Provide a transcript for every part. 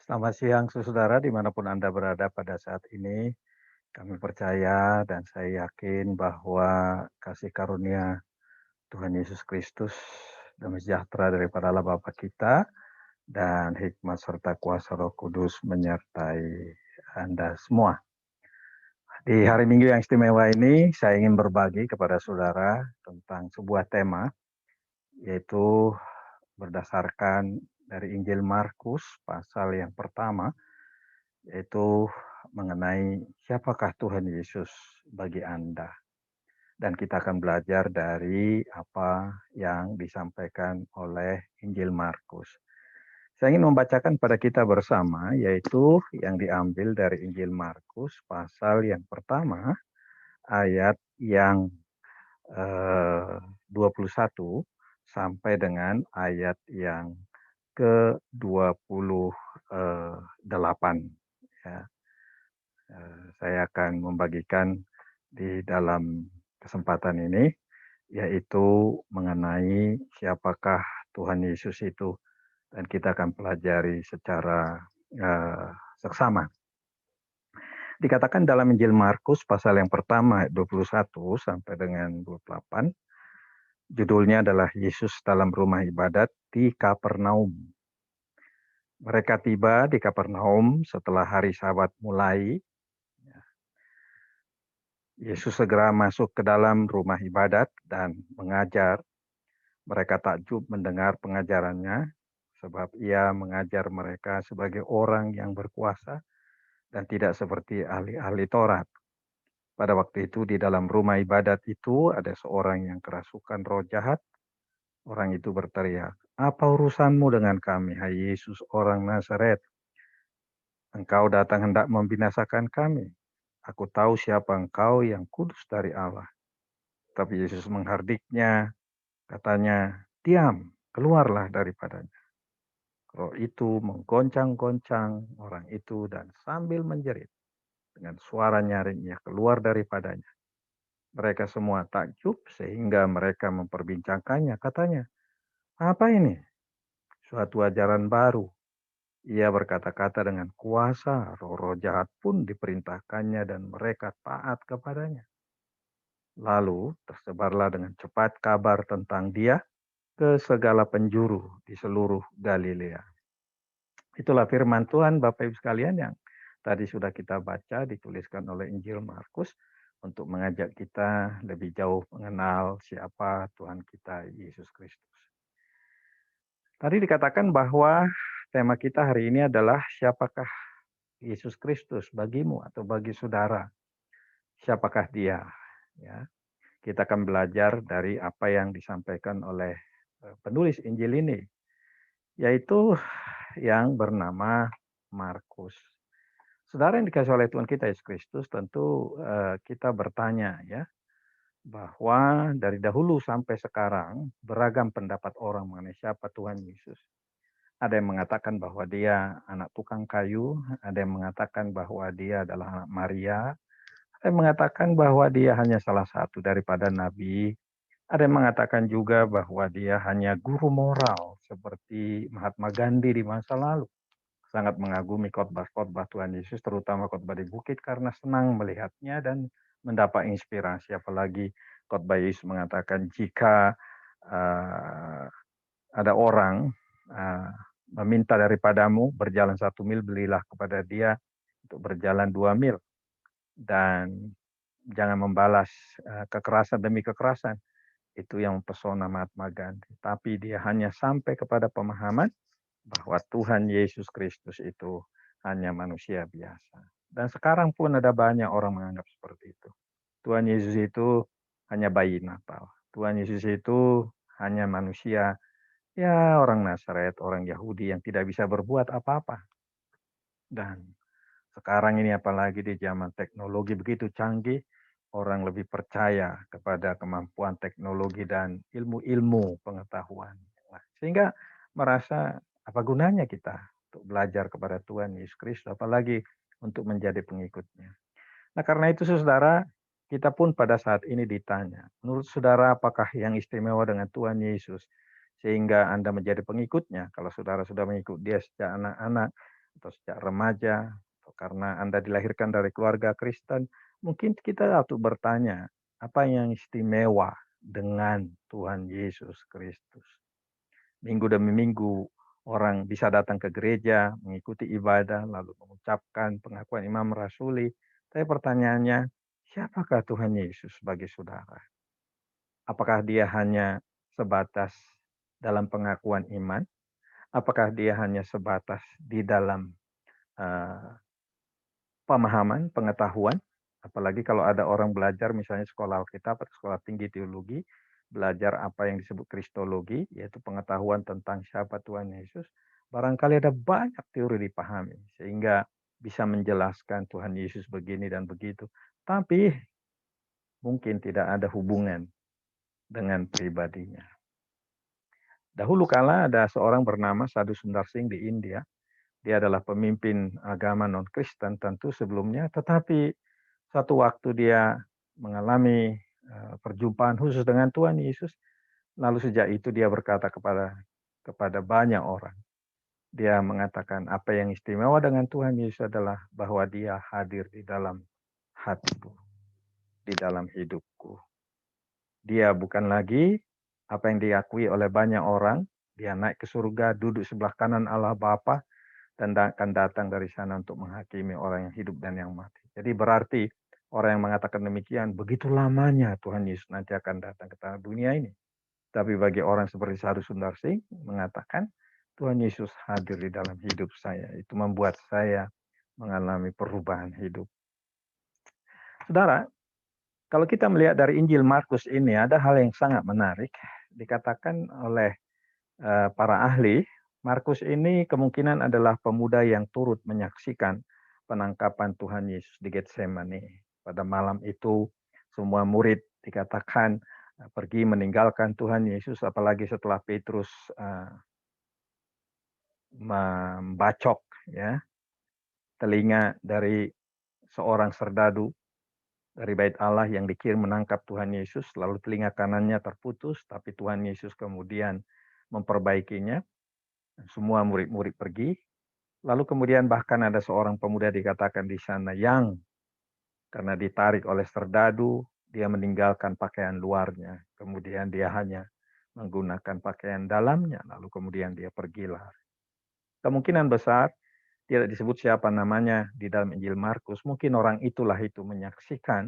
Selamat siang, saudara, dimanapun Anda berada pada saat ini. Kami percaya dan saya yakin bahwa kasih karunia Tuhan Yesus Kristus, damai sejahtera daripada Allah Bapa kita, dan hikmat serta kuasa Roh Kudus menyertai Anda semua. Di hari Minggu yang istimewa ini, saya ingin berbagi kepada saudara tentang sebuah tema, yaitu berdasarkan dari Injil Markus, pasal yang pertama, yaitu mengenai siapakah Tuhan Yesus bagi Anda. Dan kita akan belajar dari apa yang disampaikan oleh Injil Markus. Saya ingin membacakan pada kita bersama, yaitu yang diambil dari Injil Markus, pasal yang pertama, ayat yang 21 sampai dengan ayat yang ke-28. Ya. Saya akan membagikan di dalam kesempatan ini, yaitu mengenai siapakah Tuhan Yesus itu, dan kita akan pelajari secara seksama. Dikatakan dalam Injil Markus pasal yang pertama ayat 21 sampai dengan 28, judulnya adalah Yesus dalam rumah ibadat di Kapernaum. Mereka tiba di Kapernaum setelah hari Sabat mulai. Yesus segera masuk ke dalam rumah ibadat dan mengajar. Mereka takjub mendengar pengajarannya, sebab ia mengajar mereka sebagai orang yang berkuasa dan tidak seperti ahli-ahli Taurat. Pada waktu itu di dalam rumah ibadat itu ada seorang yang kerasukan roh jahat. Orang itu berteriak, "Apa urusanmu dengan kami, hai Yesus orang Nazaret? Engkau datang hendak membinasakan kami. Aku tahu siapa engkau yang kudus dari Allah." Tapi Yesus menghardiknya, katanya, "Diam, keluarlah daripadanya." Roh itu menggoncang-goncang orang itu dan sambil menjerit, dengan suara nyaring ia keluar daripadanya. Mereka semua takjub sehingga mereka memperbincangkannya. Katanya, "Apa ini? Suatu ajaran baru." Ia berkata-kata dengan kuasa, roh-roh jahat pun diperintahkannya dan mereka taat kepadanya. Lalu tersebarlah dengan cepat kabar tentang dia ke segala penjuru di seluruh Galilea. Itulah firman Tuhan, Bapak Ibu sekalian, yang tadi sudah kita baca, dituliskan oleh Injil Markus untuk mengajak kita lebih jauh mengenal siapa Tuhan kita Yesus Kristus. Tadi dikatakan bahwa tema kita hari ini adalah siapakah Yesus Kristus bagimu atau bagi saudara. Siapakah dia? Ya, kita akan belajar dari apa yang disampaikan oleh penulis Injil ini, yaitu yang bernama Markus. Saudara yang dikasih oleh Tuhan kita Yesus Kristus, tentu kita bertanya ya, bahwa dari dahulu sampai sekarang beragam pendapat orang mengenai siapa Tuhan Yesus. Ada yang mengatakan bahwa dia anak tukang kayu, ada yang mengatakan bahwa dia adalah anak Maria, ada yang mengatakan bahwa dia hanya salah satu daripada nabi, ada yang mengatakan juga bahwa dia hanya guru moral seperti Mahatma Gandhi di masa lalu. Sangat mengagumi khotbah-khotbah Tuhan Yesus, terutama khotbah di bukit, karena senang melihatnya dan mendapat inspirasi. Apalagi khotbah Yesus mengatakan jika ada orang uh, meminta daripadamu berjalan 1 mil, belilah kepada dia untuk berjalan 2 mil. Dan jangan membalas kekerasan demi kekerasan. Itu yang mempesona Mahatma Gandhi. Tapi dia hanya sampai kepada pemahaman bahwa Tuhan Yesus Kristus itu hanya manusia biasa. Dan sekarang pun ada banyak orang menganggap seperti itu. Tuhan Yesus itu hanya bayi Natal. Tuhan Yesus itu hanya manusia, ya orang Nazaret, orang Yahudi yang tidak bisa berbuat apa-apa. Dan sekarang ini apalagi di zaman teknologi begitu canggih, orang lebih percaya kepada kemampuan teknologi dan ilmu-ilmu pengetahuan. Sehingga merasa apa gunanya kita untuk belajar kepada Tuhan Yesus Kristus, apalagi untuk menjadi pengikutnya. Nah, karena itu saudara, kita pun pada saat ini ditanya, menurut saudara apakah yang istimewa dengan Tuhan Yesus sehingga Anda menjadi pengikutnya? Kalau saudara sudah mengikut dia sejak anak-anak, atau sejak remaja, atau karena Anda dilahirkan dari keluarga Kristen, mungkin kita harus bertanya, apa yang istimewa dengan Tuhan Yesus Kristus? Minggu demi minggu, orang bisa datang ke gereja, mengikuti ibadah, lalu mengucapkan pengakuan imam rasuli. Tapi pertanyaannya, siapakah Tuhan Yesus bagi saudara? Apakah dia hanya sebatas dalam pengakuan iman? Apakah dia hanya sebatas di dalam eh, pemahaman, pengetahuan? Apalagi kalau ada orang belajar misalnya sekolah Alkitab atau sekolah tinggi teologi, belajar apa yang disebut kristologi, yaitu pengetahuan tentang siapa Tuhan Yesus, barangkali ada banyak teori dipahami, sehingga bisa menjelaskan Tuhan Yesus begini dan begitu. Tapi mungkin tidak ada hubungan dengan pribadinya. Dahulu kala ada seorang bernama Sadhu Sundar Singh di India. Dia adalah pemimpin agama non-Kristen tentu sebelumnya, tetapi satu waktu dia mengalami perjumpaan khusus dengan Tuhan Yesus, lalu sejak itu dia berkata kepada banyak orang. Dia mengatakan apa yang istimewa dengan Tuhan Yesus adalah bahwa dia hadir di dalam hatiku, di dalam hidupku. Dia bukan lagi apa yang diakui oleh banyak orang, dia naik ke surga, duduk sebelah kanan Allah Bapa, dan akan datang dari sana untuk menghakimi orang yang hidup dan yang mati. Jadi berarti orang yang mengatakan demikian, begitu lamanya Tuhan Yesus nanti akan datang ke tanah dunia ini. Tapi bagi orang seperti Sadhu Sundar Singh mengatakan, Tuhan Yesus hadir di dalam hidup saya. Itu membuat saya mengalami perubahan hidup. Saudara, kalau kita melihat dari Injil Markus ini, ada hal yang sangat menarik. Dikatakan oleh para ahli, Markus ini kemungkinan adalah pemuda yang turut menyaksikan penangkapan Tuhan Yesus di Getsemani. Pada malam itu semua murid dikatakan pergi meninggalkan Tuhan Yesus, apalagi setelah Petrus membacok ya telinga dari seorang serdadu dari bait Allah yang dikirim menangkap Tuhan Yesus, lalu telinga kanannya terputus, tapi Tuhan Yesus kemudian memperbaikinya. Semua murid-murid pergi. Lalu kemudian bahkan ada seorang pemuda dikatakan di sana yang karena ditarik oleh serdadu, dia meninggalkan pakaian luarnya. Kemudian dia hanya menggunakan pakaian dalamnya, lalu kemudian dia pergi lari. Kemungkinan besar tidak disebut siapa namanya di dalam Injil Markus, mungkin orang itulah itu menyaksikan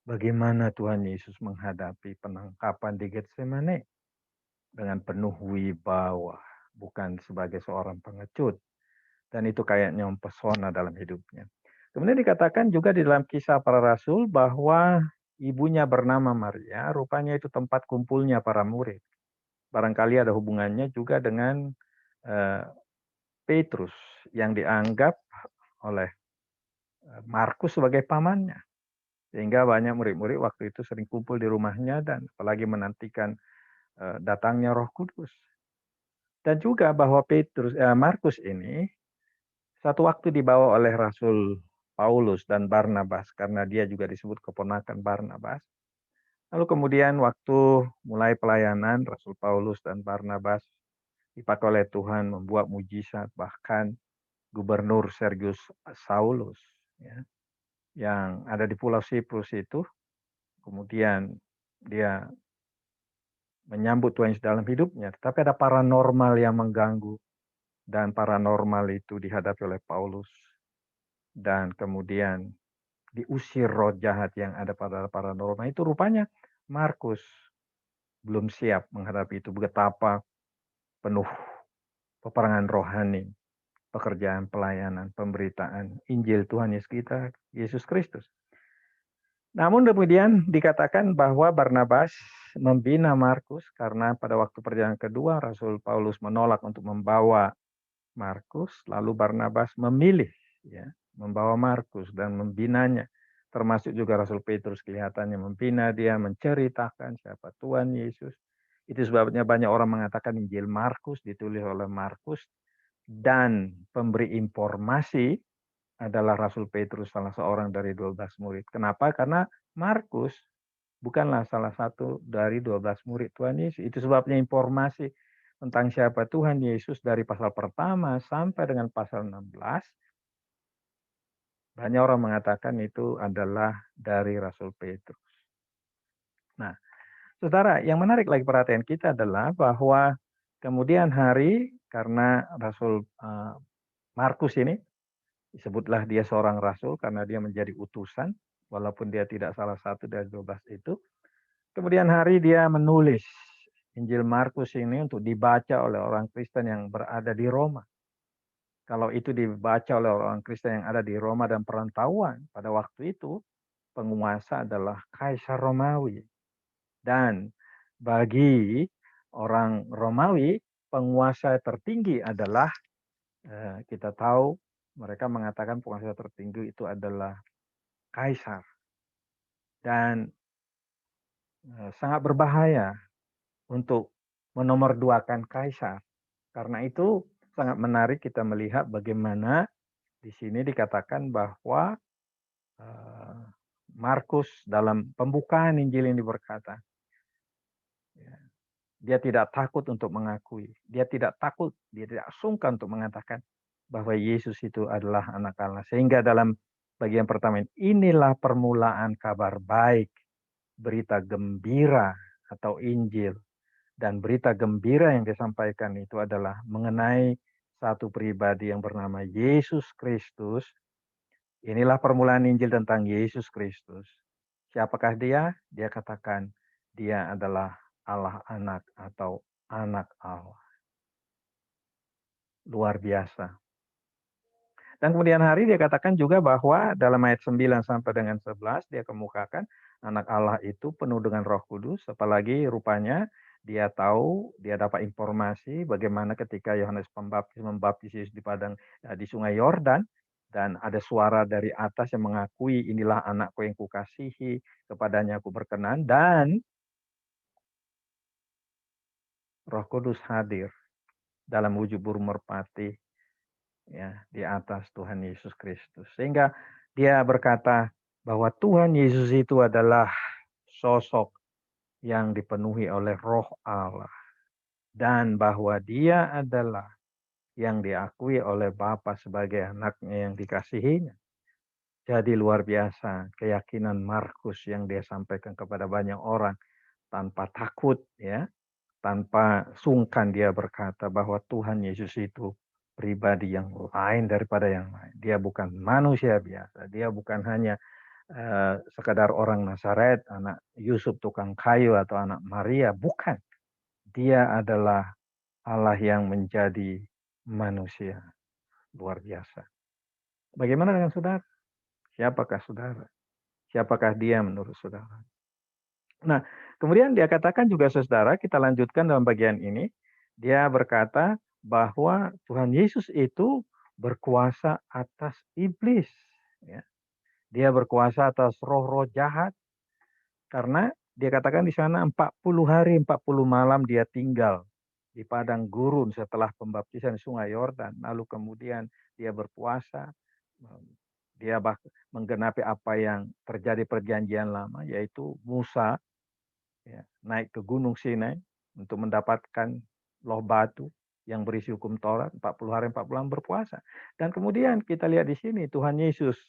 bagaimana Tuhan Yesus menghadapi penangkapan di Getsemani dengan penuh wibawa, bukan sebagai seorang pengecut. Dan itu kayaknya mempesona dalam hidupnya. Kemudian dikatakan juga di dalam Kisah Para Rasul bahwa ibunya bernama Maria, rupanya itu tempat kumpulnya para murid. Barangkali ada hubungannya juga dengan Petrus yang dianggap oleh Markus sebagai pamannya. Sehingga banyak murid-murid waktu itu sering kumpul di rumahnya dan apalagi menantikan datangnya Roh Kudus. Dan juga bahwa Markus ini satu waktu dibawa oleh Rasul Paulus dan Barnabas karena dia juga disebut keponakan Barnabas. Lalu kemudian waktu mulai pelayanan Rasul Paulus dan Barnabas dipakai oleh Tuhan membuat mujizat, bahkan Gubernur Sergius Saulus ya, yang ada di Pulau Siprus itu kemudian dia menyambut Tuhan Yesus dalam hidupnya, tetapi ada paranormal yang mengganggu dan paranormal itu dihadapi oleh Paulus dan kemudian diusir roh jahat yang ada pada paranormal itu. Rupanya Markus belum siap menghadapi itu, betapa penuh peperangan rohani, pekerjaan pelayanan, pemberitaan Injil Tuhan Yesus kita, Yesus Kristus. Namun kemudian dikatakan bahwa Barnabas membina Markus karena pada waktu perjalanan kedua Rasul Paulus menolak untuk membawa Markus, lalu Barnabas memilih ya membawa Markus dan membinanya. Termasuk juga Rasul Petrus kelihatannya membina dia, menceritakan siapa Tuhan Yesus. Itu sebabnya banyak orang mengatakan Injil Markus ditulis oleh Markus dan pemberi informasi adalah Rasul Petrus, salah seorang dari 12 murid. Kenapa? Karena Markus bukanlah salah satu dari 12 murid Tuhan Yesus. Itu sebabnya informasi tentang siapa Tuhan Yesus dari pasal pertama sampai dengan pasal 16, banyak orang mengatakan itu adalah dari Rasul Petrus. Nah, saudara, yang menarik lagi perhatian kita adalah bahwa kemudian hari karena Rasul Markus ini, disebutlah dia seorang rasul karena dia menjadi utusan, walaupun dia tidak salah satu dari 12 itu. Kemudian hari dia menulis Injil Markus ini untuk dibaca oleh orang Kristen yang berada di Roma. Kalau itu dibaca oleh orang Kristen yang ada di Roma dan perantauan, pada waktu itu penguasa adalah Kaisar Romawi. Dan bagi orang Romawi, penguasa tertinggi adalah, kita tahu mereka mengatakan penguasa tertinggi itu adalah Kaisar. Dan sangat berbahaya untuk menomorduakan Kaisar. Karena itu sangat menarik kita melihat bagaimana di sini dikatakan bahwa Markus dalam pembukaan Injil ini berkata, ya, dia tidak takut untuk mengakui, dia tidak takut, dia tidak sungkan untuk mengatakan bahwa Yesus itu adalah anak Allah. Sehingga dalam bagian pertama inilah permulaan kabar baik, berita gembira atau Injil. Dan berita gembira yang disampaikan itu adalah mengenai satu pribadi yang bernama Yesus Kristus. Inilah permulaan Injil tentang Yesus Kristus. Siapakah dia? Dia katakan dia adalah Allah anak atau anak Allah. Luar biasa. Dan kemudian hari dia katakan juga bahwa dalam ayat 9 sampai dengan 11 dia kemukakan anak Allah itu penuh dengan Roh Kudus, apalagi rupanya dia tahu, dia dapat informasi bagaimana ketika Yohanes Pembaptis membaptis Yesus di Sungai Yordan, dan ada suara dari atas yang mengakui inilah anakku yang kukasihi, kepadanya aku berkenan, dan Roh Kudus hadir dalam wujud burung merpati, ya, di atas Tuhan Yesus Kristus. Sehingga dia berkata bahwa Tuhan Yesus itu adalah sosok yang dipenuhi oleh Roh Allah. Dan bahwa dia adalah yang diakui oleh Bapa sebagai anaknya yang dikasihinya. Jadi luar biasa keyakinan Markus yang dia sampaikan kepada banyak orang tanpa takut, ya, tanpa sungkan dia berkata bahwa Tuhan Yesus itu pribadi yang lain daripada yang lain. Dia bukan manusia biasa. Dia bukan hanya sekadar orang Nazaret, anak Yusuf tukang kayu atau anak Maria. Bukan. Dia adalah Allah yang menjadi manusia. Luar biasa. Bagaimana dengan saudara? Siapakah saudara? Siapakah dia menurut saudara? Nah, kemudian dia katakan juga saudara, kita lanjutkan dalam bagian ini. Dia berkata bahwa Tuhan Yesus itu berkuasa atas iblis. Ya. Dia berkuasa atas roh-roh jahat. Karena dia katakan di sana 40 hari, 40 malam dia tinggal di padang gurun setelah pembaptisan Sungai Yordan. Lalu kemudian dia berpuasa. Dia menggenapi apa yang terjadi perjanjian lama, yaitu Musa, ya, naik ke Gunung Sinai untuk mendapatkan loh batu yang berisi hukum Taurat, 40 hari 40 malam berpuasa. Dan kemudian kita lihat di sini Tuhan Yesus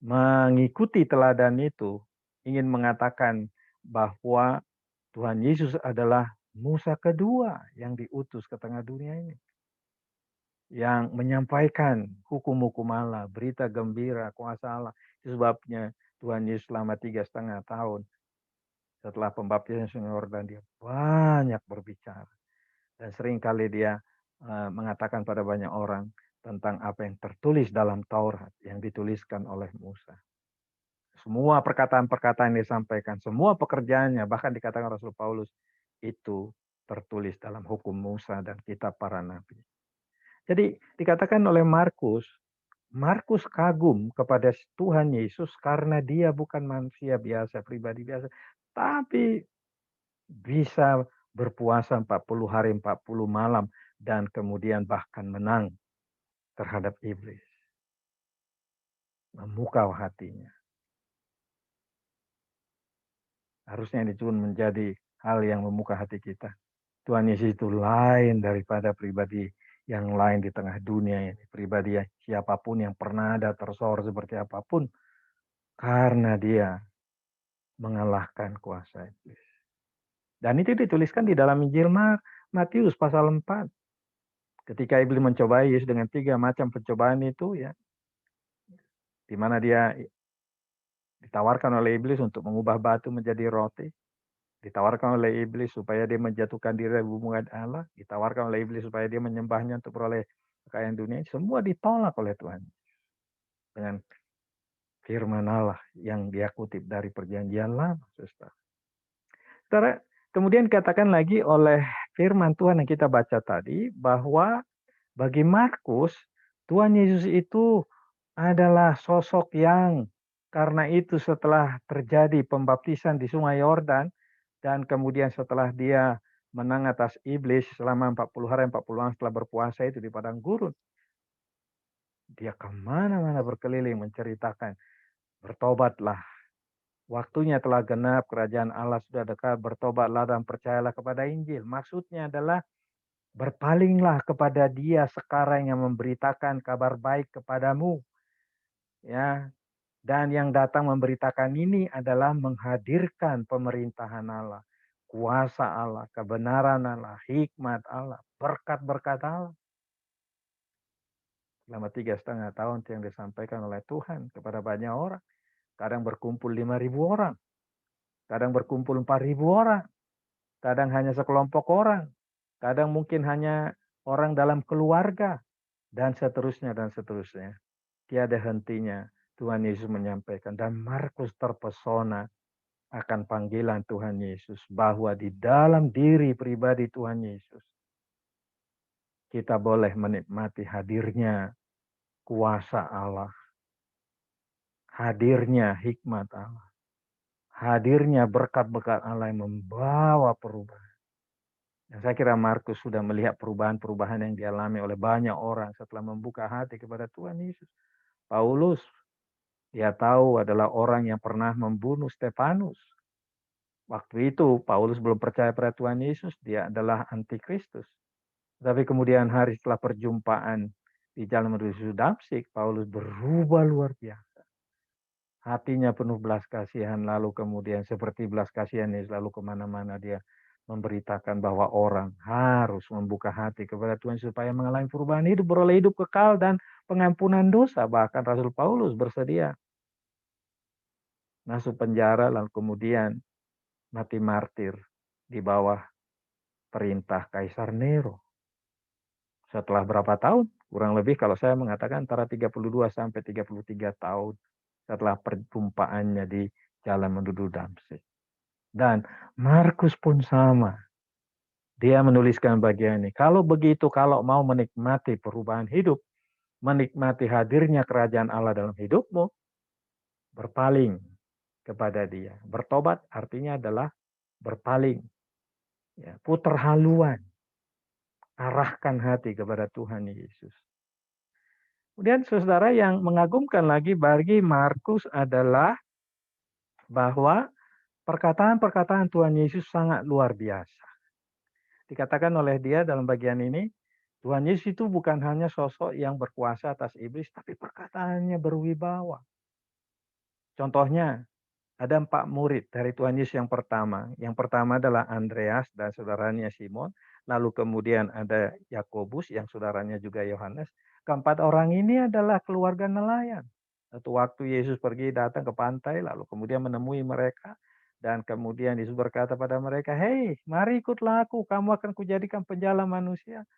mengikuti teladan itu, ingin mengatakan bahwa Tuhan Yesus adalah Musa kedua yang diutus ke tengah dunia ini. Yang menyampaikan hukum-hukum Allah, berita gembira, kuasa Allah. Itu sebabnya Tuhan Yesus selama 3,5 tahun setelah pembaptisan Sungai Yordan dia banyak berbicara. Dan seringkali dia mengatakan pada banyak orang tentang apa yang tertulis dalam Taurat yang dituliskan oleh Musa. Semua perkataan-perkataan yang disampaikan, semua pekerjaannya, bahkan dikatakan Rasul Paulus, itu tertulis dalam hukum Musa dan kitab para nabi. Jadi dikatakan oleh Markus, Markus kagum kepada Tuhan Yesus karena dia bukan manusia biasa, pribadi biasa, tapi bisa berpuasa 40 hari 40 malam dan kemudian bahkan menang terhadap iblis. Memukau hatinya. Harusnya ini cuma menjadi hal yang membuka hati kita. Tuhan Yesus itu lain daripada pribadi yang lain di tengah dunia ini. Pribadi siapapun yang pernah ada tersohor seperti apapun. Karena dia mengalahkan kuasa iblis. Dan itu dituliskan di dalam Injil Matius pasal 4. Ketika iblis mencobai Yesus dengan 3 macam pencobaan itu ya. Di mana dia ditawarkan oleh iblis untuk mengubah batu menjadi roti. Ditawarkan oleh iblis supaya dia menjatuhkan diri dari hubungan Allah. Ditawarkan oleh iblis supaya dia menyembahnya untuk beroleh kekayaan dunia. Semua ditolak oleh Tuhan. Dengan firman Allah yang dia kutip dari perjanjian lama. Saudara, kemudian dikatakan lagi oleh firman Tuhan yang kita baca tadi. Bahwa bagi Markus, Tuhan Yesus itu adalah sosok yang karena itu setelah terjadi pembaptisan di Sungai Yordan dan kemudian setelah dia menang atas iblis selama 40 hari 40 malam setelah berpuasa itu di padang gurun. Dia kemana-mana berkeliling menceritakan, bertobatlah. Waktunya telah genap, kerajaan Allah sudah dekat, bertobatlah dan percayalah kepada Injil. Maksudnya adalah berpalinglah kepada dia sekarang yang memberitakan kabar baik kepadamu. Ya, dan yang datang memberitakan ini adalah menghadirkan pemerintahan Allah, kuasa Allah, kebenaran Allah, hikmat Allah, berkat-berkat Allah. Selama 3,5 tahun yang disampaikan oleh Tuhan kepada banyak orang. Kadang berkumpul 5.000 orang. Kadang berkumpul 4.000 orang. Kadang hanya sekelompok orang. Kadang mungkin hanya orang dalam keluarga. Dan seterusnya dan seterusnya. Tiada hentinya Tuhan Yesus menyampaikan. Dan Markus terpesona akan panggilan Tuhan Yesus. Bahwa di dalam diri pribadi Tuhan Yesus. Kita boleh menikmati hadirnya kuasa Allah. Hadirnya hikmat Allah. Hadirnya berkat-berkat Allah yang membawa perubahan. Dan saya kira Markus sudah melihat perubahan-perubahan yang dialami oleh banyak orang setelah membuka hati kepada Tuhan Yesus. Paulus, dia tahu adalah orang yang pernah membunuh Stefanus. Waktu itu Paulus belum percaya pada Tuhan Yesus, dia adalah antikristus. Tapi kemudian hari setelah perjumpaan di jalan menuju Damsyik, Paulus berubah luar biasa. Hatinya penuh belas kasihan, lalu kemudian seperti belas kasihan Yesus, lalu kemana-mana dia memberitakan bahwa orang harus membuka hati kepada Tuhan supaya mengalami perubahan hidup, beroleh hidup kekal dan pengampunan dosa. Bahkan Rasul Paulus bersedia masuk penjara, lalu kemudian mati martir di bawah perintah Kaisar Nero. Setelah berapa tahun? Kurang lebih kalau saya mengatakan antara 32 sampai 33 tahun setelah perjumpaannya di jalan menuju Damsyik. Dan Markus pun sama. Dia menuliskan bagian ini. Kalau begitu, kalau mau menikmati perubahan hidup, menikmati hadirnya kerajaan Allah dalam hidupmu, berpaling kepada dia. Bertobat artinya adalah berpaling. Ya, putar haluan. Arahkan hati kepada Tuhan Yesus. Kemudian saudara yang mengagumkan lagi bagi Markus adalah bahwa perkataan-perkataan Tuhan Yesus sangat luar biasa. Dikatakan oleh dia dalam bagian ini, Tuhan Yesus itu bukan hanya sosok yang berkuasa atas iblis, tapi perkataannya berwibawa. Contohnya, ada 4 murid dari Tuhan Yesus yang pertama. Yang pertama adalah Andreas dan saudaranya Simon. Lalu kemudian ada Yakobus yang saudaranya juga Yohanes. Keempat orang ini adalah keluarga nelayan. Satu waktu Yesus pergi datang ke pantai, lalu kemudian menemui mereka. Dan kemudian Yesus berkata pada mereka, "Hei, mari ikutlah aku, kamu akan kujadikan penjala manusia."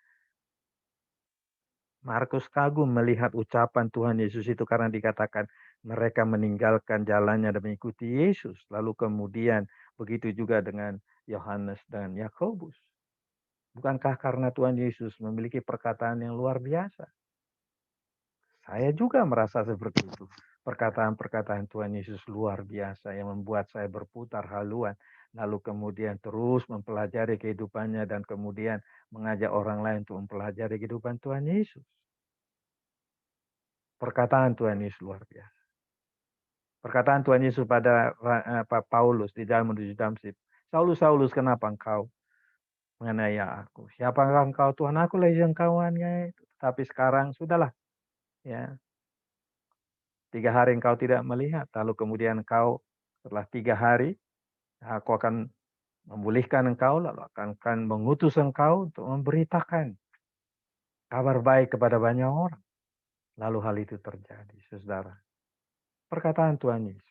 Markus kagum melihat ucapan Tuhan Yesus itu karena dikatakan mereka meninggalkan jalannya dan mengikuti Yesus. Lalu kemudian begitu juga dengan Yohanes dan Yakobus. Bukankah karena Tuhan Yesus memiliki perkataan yang luar biasa? Saya juga merasa seperti itu. Perkataan-perkataan Tuhan Yesus luar biasa yang membuat saya berputar haluan. Lalu kemudian terus mempelajari kehidupannya dan kemudian mengajak orang lain untuk mempelajari kehidupan Tuhan Yesus. Perkataan Tuhan Yesus luar biasa. Perkataan Tuhan Yesus pada Paulus di jalan menuju Damsyik. Saulus, Saulus, kenapa engkau menganiaya aku. Siapakah engkau Tuhan? Akulah yang kau aniaya itu. Tapi sekarang sudahlah, ya. 3 hari engkau tidak melihat, lalu kemudian engkau setelah 3 hari, aku akan memulihkan engkau, lalu akan mengutus engkau untuk memberitakan kabar baik kepada banyak orang. Lalu hal itu terjadi, saudara. Perkataan Tuhan Yesus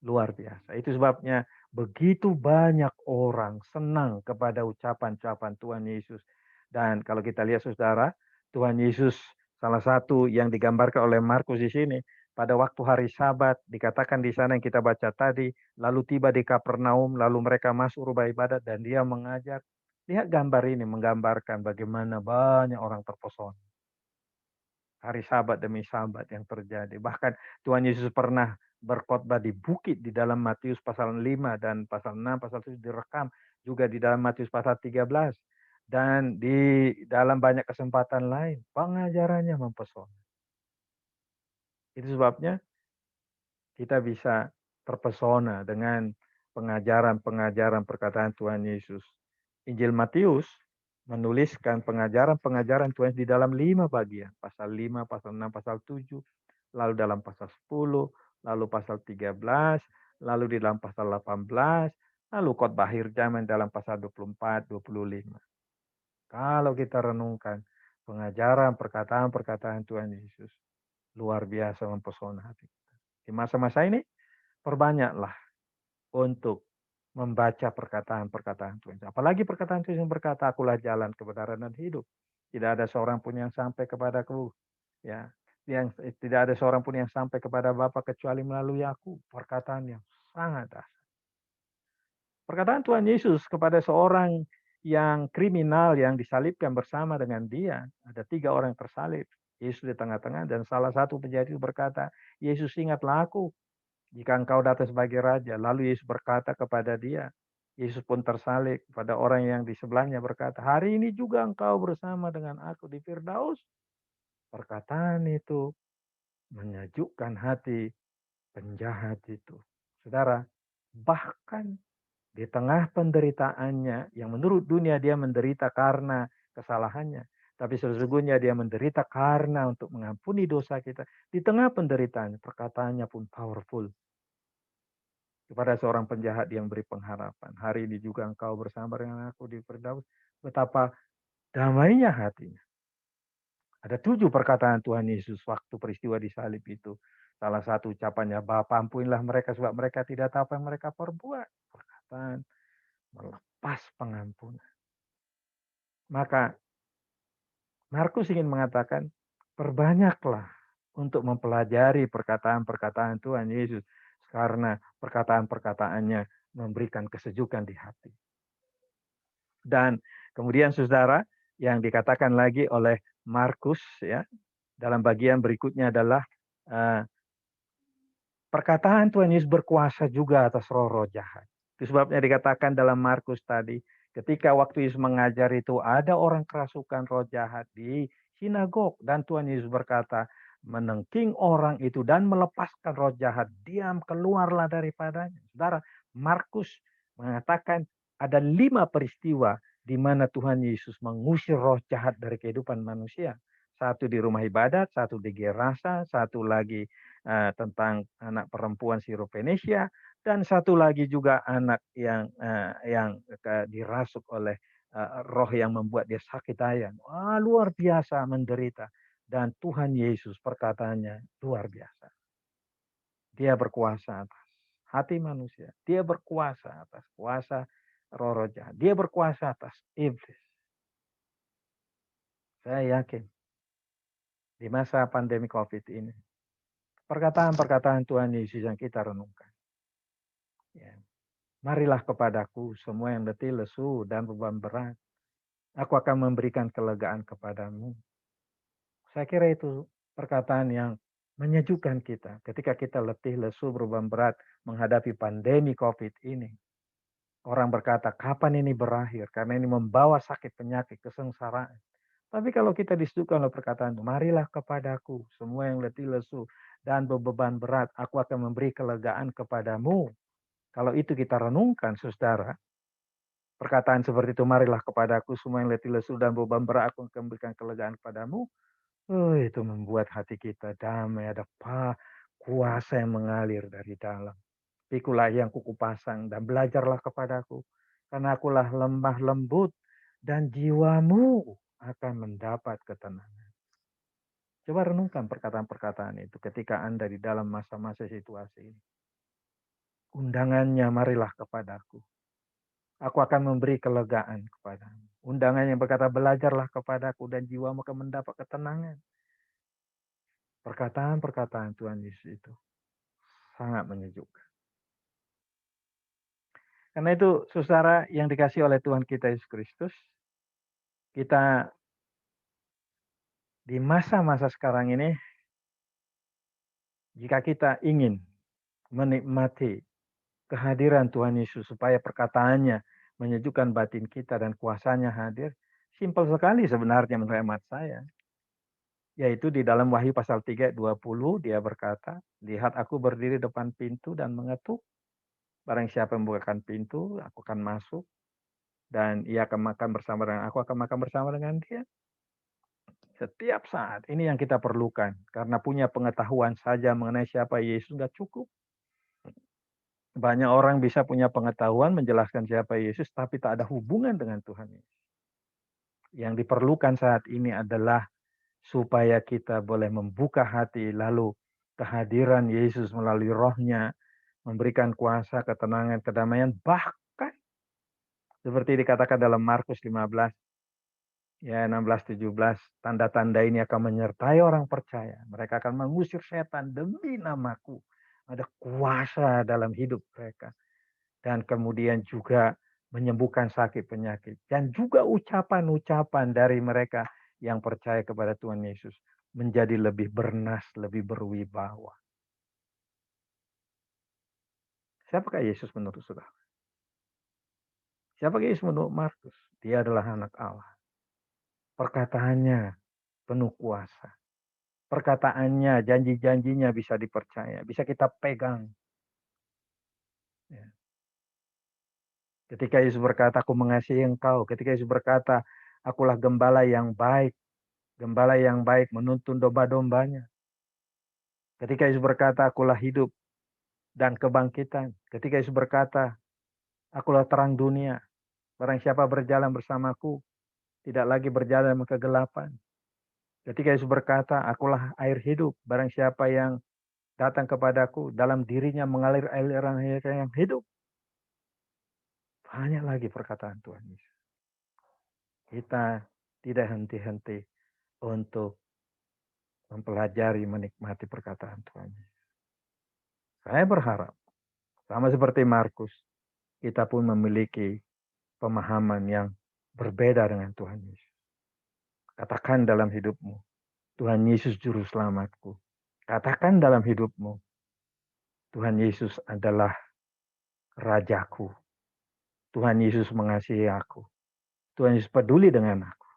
luar biasa. Itu sebabnya begitu banyak orang senang kepada ucapan-ucapan Tuhan Yesus. Dan kalau kita lihat saudara, Tuhan Yesus salah satu yang digambarkan oleh Markus di sini, pada waktu hari Sabat dikatakan di sana yang kita baca tadi, lalu tiba di Kapernaum, lalu mereka masuk rumah ibadat dan dia mengajar. Lihat gambar ini menggambarkan bagaimana banyak orang terpesona. Hari Sabat demi Sabat yang terjadi. Bahkan Tuhan Yesus pernah berkhotbah di bukit di dalam Matius pasal 5 dan pasal 6, pasal 7 direkam juga di dalam Matius pasal 13 dan di dalam banyak kesempatan lain pengajarannya mempesona. Itu sebabnya kita bisa terpesona dengan pengajaran-pengajaran perkataan Tuhan Yesus. Injil Matius menuliskan pengajaran-pengajaran Tuhan di dalam 5 bagian. Pasal 5, pasal 6, pasal 7, lalu dalam pasal 10, lalu pasal 13, lalu di dalam pasal 18, lalu khotbah akhir zaman dalam pasal 24, 25. Kalau kita renungkan pengajaran perkataan-perkataan Tuhan Yesus, luar biasa mempesona hati kita. Di masa-masa ini, perbanyaklah untuk membaca perkataan-perkataan Tuhan. Apalagi perkataan Tuhan yang berkata, akulah jalan, kebenaran, dan hidup. Tidak ada seorang pun yang sampai kepadaku. Ya, yang tidak ada seorang pun yang sampai kepada Bapa kecuali melalui aku. Perkataan yang sangat dahsyat. Perkataan Tuhan Yesus kepada seorang yang kriminal yang disalibkan bersama dengan dia. Ada 3 orang yang tersalib. Yesus di tengah-tengah dan salah satu penjahat itu berkata, Yesus ingatlah aku jika engkau datang sebagai raja. Lalu Yesus berkata kepada dia, Yesus pun tersalib pada orang yang di sebelahnya berkata, hari ini juga engkau bersama dengan aku di Firdaus. Perkataan itu menyejukkan hati penjahat itu. Saudara, bahkan di tengah penderitaannya yang menurut dunia dia menderita karena kesalahannya. Tapi sesungguhnya dia menderita karena untuk mengampuni dosa kita. Di tengah penderitaan, perkataannya pun powerful. Kepada seorang penjahat yang beri pengharapan. Hari ini juga engkau bersama dengan aku di Firdaus. Betapa damainya hatinya. Ada 7 perkataan Tuhan Yesus waktu peristiwa di salib itu. Salah satu ucapannya, Bapa ampunilah mereka sebab mereka tidak tahu apa yang mereka perbuat. Perkataan melepas pengampunan. Maka Markus ingin mengatakan, perbanyaklah untuk mempelajari perkataan-perkataan Tuhan Yesus. Karena perkataan-perkataannya memberikan kesejukan di hati. Dan kemudian saudara, yang dikatakan lagi oleh Markus ya, dalam bagian berikutnya adalah perkataan Tuhan Yesus berkuasa juga atas roh-roh jahat. Itu sebabnya dikatakan dalam Markus tadi, ketika waktu Yesus mengajar itu ada orang kerasukan roh jahat di sinagog dan Tuhan Yesus berkata, menengking orang itu dan melepaskan roh jahat, diam keluarlah daripadanya. Saudara, Markus mengatakan ada 5 peristiwa di mana Tuhan Yesus mengusir roh jahat dari kehidupan manusia. Satu di rumah ibadat, satu di Gerasa, satu lagi tentang anak perempuan Sirofenesia, dan satu lagi juga anak yang dirasuk oleh roh yang membuat dia sakit ayan. Luar biasa menderita. Dan Tuhan Yesus perkataannya luar biasa. Dia berkuasa atas hati manusia. Dia berkuasa atas kuasa roh-roh jahat. Dia berkuasa atas iblis. Saya yakin di masa pandemi COVID ini, perkataan-perkataan Tuhan Yesus yang kita renungkan. Ya. Marilah kepadaku semua yang letih, lesu, dan beban berat. Aku akan memberikan kelegaan kepadamu. Saya kira itu perkataan yang menyejukkan kita ketika kita letih, lesu, beban berat menghadapi pandemi COVID ini. Orang berkata, kapan ini berakhir? Karena ini membawa sakit, penyakit, kesengsaraan. Tapi kalau kita disukai oleh perkataan itu, marilah kepadaku semua yang letih, lesu, dan beban berat. Aku akan memberi kelegaan kepadamu. Kalau itu kita renungkan, saudara, Perkataan seperti itu, marilah kepadaku semua yang letih lesu dan beban berat, aku akan memberikan kelegaan kepadamu. Itu membuat hati kita damai, ada kuasa yang mengalir dari dalam. Pikulah yang kuku pasang dan belajarlah kepadaku, karena akulah lemah lembut dan jiwamu akan mendapat ketenangan. Coba renungkan perkataan-perkataan itu ketika Anda di dalam masa-masa situasi ini. Undangannya, marilah kepadaku. Aku akan memberi kelegaan kepadamu. Undangan yang berkata, belajarlah kepadaku dan jiwamu akan mendapat ketenangan. Perkataan-perkataan Tuhan Yesus itu sangat menyejukkan. Karena itu, saudara yang dikasihi oleh Tuhan kita Yesus Kristus, kita di masa-masa sekarang ini, jika kita ingin menikmati kehadiran Tuhan Yesus supaya perkataannya menyejukkan batin kita dan kuasanya hadir, simpel sekali sebenarnya menurut hemat saya. Yaitu di dalam Wahyu pasal 3 ayat 20 dia berkata, lihat aku berdiri depan pintu dan mengetuk. Barang siapa yang membukakan pintu, aku akan masuk. Dan ia akan makan bersama dengan aku, akan makan bersama dengan dia. Setiap saat, ini yang kita perlukan. Karena punya pengetahuan saja mengenai siapa Yesus nggak cukup. Banyak orang bisa punya pengetahuan menjelaskan siapa Yesus, tapi tak ada hubungan dengan Tuhan Yesus. Yang diperlukan saat ini adalah supaya kita boleh membuka hati, lalu kehadiran Yesus melalui rohnya, memberikan kuasa, ketenangan, kedamaian, bahkan seperti dikatakan dalam Markus 15, ya 16-17, tanda-tanda ini akan menyertai orang percaya. Mereka akan mengusir setan demi namaku. Ada kuasa dalam hidup mereka. Dan kemudian juga menyembuhkan sakit penyakit. Dan juga ucapan-ucapan dari mereka yang percaya kepada Tuhan Yesus menjadi lebih bernas, lebih berwibawa. Siapakah Yesus menurut saudara? Siapakah Yesus menurut Markus? Dia adalah anak Allah. Perkataannya penuh kuasa. Perkataannya, janji-janjinya bisa dipercaya. Bisa kita pegang. Ya. Ketika Yesus berkata, aku mengasihi engkau. Ketika Yesus berkata, akulah gembala yang baik. Gembala yang baik menuntun domba-dombanya. Ketika Yesus berkata, akulah hidup dan kebangkitan. Ketika Yesus berkata, akulah terang dunia. Barang siapa berjalan bersamaku, tidak lagi berjalan dalam kegelapan. Ketika Yesus berkata, akulah air hidup. Barang siapa yang datang kepadaku, dalam dirinya mengalir aliran air yang hidup. Banyak lagi perkataan Tuhan Yesus. Kita tidak henti-henti untuk mempelajari, menikmati perkataan Tuhan Yesus. Saya berharap, sama seperti Markus, kita pun memiliki pemahaman yang berbeda dengan Tuhan Yesus. Katakan dalam hidupmu, Tuhan Yesus juru selamatku. Katakan dalam hidupmu, Tuhan Yesus adalah Rajaku. Tuhan Yesus mengasihi aku. Tuhan Yesus peduli dengan aku.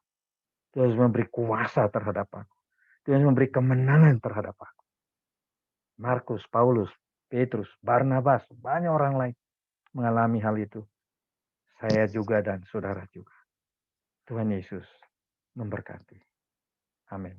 Tuhan Yesus memberi kuasa terhadap aku. Tuhan Yesus memberi kemenangan terhadap aku. Markus, Paulus, Petrus, Barnabas, banyak orang lain mengalami hal itu. Saya juga dan saudara juga. Tuhan Yesus memberkati. Amin.